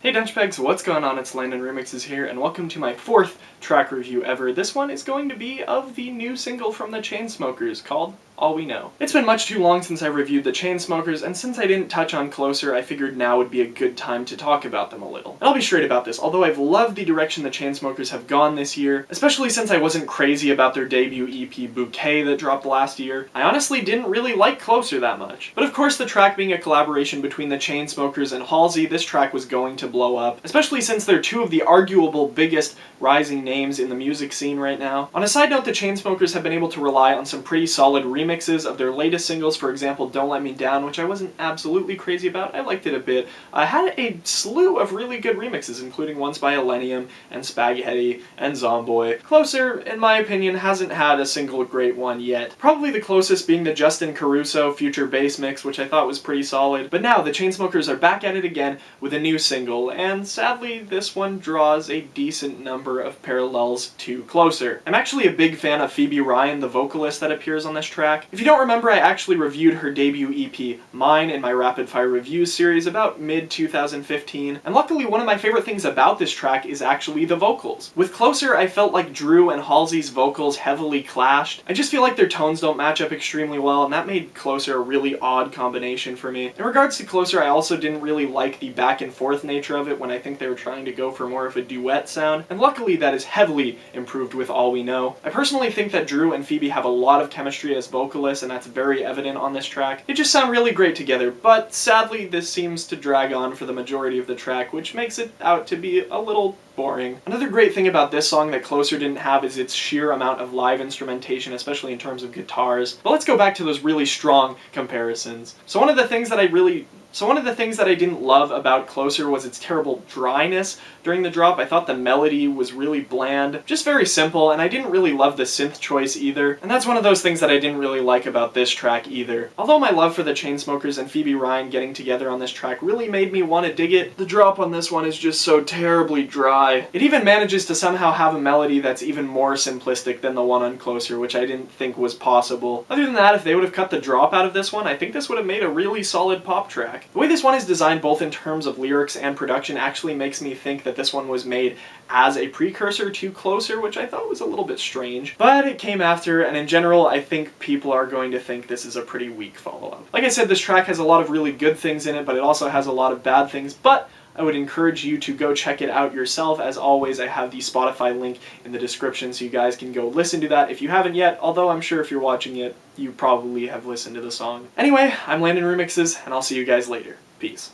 Hey Dunchbags, what's going on? It's Landon Remixes here, and welcome to my 4th track review ever. This one is going to be of the new single from the Chainsmokers called All We Know. It's been much too long since I reviewed the Chainsmokers, and since I didn't touch on Closer, I figured now would be a good time to talk about them a little. And I'll be straight about this, although I've loved the direction the Chainsmokers have gone this year, especially since I wasn't crazy about their debut EP Bouquet that dropped last year, I honestly didn't really like Closer that much. But of course, the track being a collaboration between the Chainsmokers and Halsey, this track was going to blow up, especially since they're two of the arguable biggest rising names in the music scene right now. On a side note, the Chainsmokers have been able to rely on some pretty solid remixes of their latest singles, for example, Don't Let Me Down, which I wasn't absolutely crazy about. I liked it a bit. I had a slew of really good remixes, including ones by Illenium and Spaghetti and Zomboy. Closer, in my opinion, hasn't had a single great one yet. Probably the closest being the Justin Caruso Future Bass mix, which I thought was pretty solid. But now, the Chainsmokers are back at it again with a new single, and sadly, this one draws a decent number of parallels to Closer. I'm actually a big fan of Phoebe Ryan, the vocalist that appears on this track. If you don't remember, I actually reviewed her debut EP, Mine, in my Rapid Fire Reviews series about mid-2015, and luckily one of my favorite things about this track is actually the vocals. With Closer, I felt like Drew and Halsey's vocals heavily clashed. I just feel like their tones don't match up extremely well, and that made Closer a really odd combination for me. In regards to Closer, I also didn't really like the back and forth nature of it when I think they were trying to go for more of a duet sound, and luckily that is heavily improved with All We Know. I personally think that Drew and Phoebe have a lot of chemistry as vocalists, and that's very evident on this track. They just sound really great together, but sadly this seems to drag on for the majority of the track, which makes it out to be a little boring. Another great thing about this song that Closer didn't have is its sheer amount of live instrumentation, especially in terms of guitars. But let's go back to those really strong comparisons. So one of the things that I didn't love about Closer was its terrible dryness during the drop. I thought the melody was really bland, just very simple, and I didn't really love the synth choice either. And that's one of those things that I didn't really like about this track either. Although my love for the Chainsmokers and Phoebe Ryan getting together on this track really made me want to dig it, the drop on this one is just so terribly dry. It even manages to somehow have a melody that's even more simplistic than the one on Closer, which I didn't think was possible. Other than that, if they would have cut the drop out of this one, I think this would have made a really solid pop track. The way this one is designed both in terms of lyrics and production actually makes me think that this one was made as a precursor to Closer, which I thought was a little bit strange. But it came after, and in general, I think people are going to think this is a pretty weak follow-up. Like I said, this track has a lot of really good things in it, but it also has a lot of bad things, but I would encourage you to go check it out yourself. As always, I have the Spotify link in the description so you guys can go listen to that if you haven't yet, although I'm sure if you're watching it, you probably have listened to the song. Anyway, I'm Landon Remixes, and I'll see you guys later. Peace.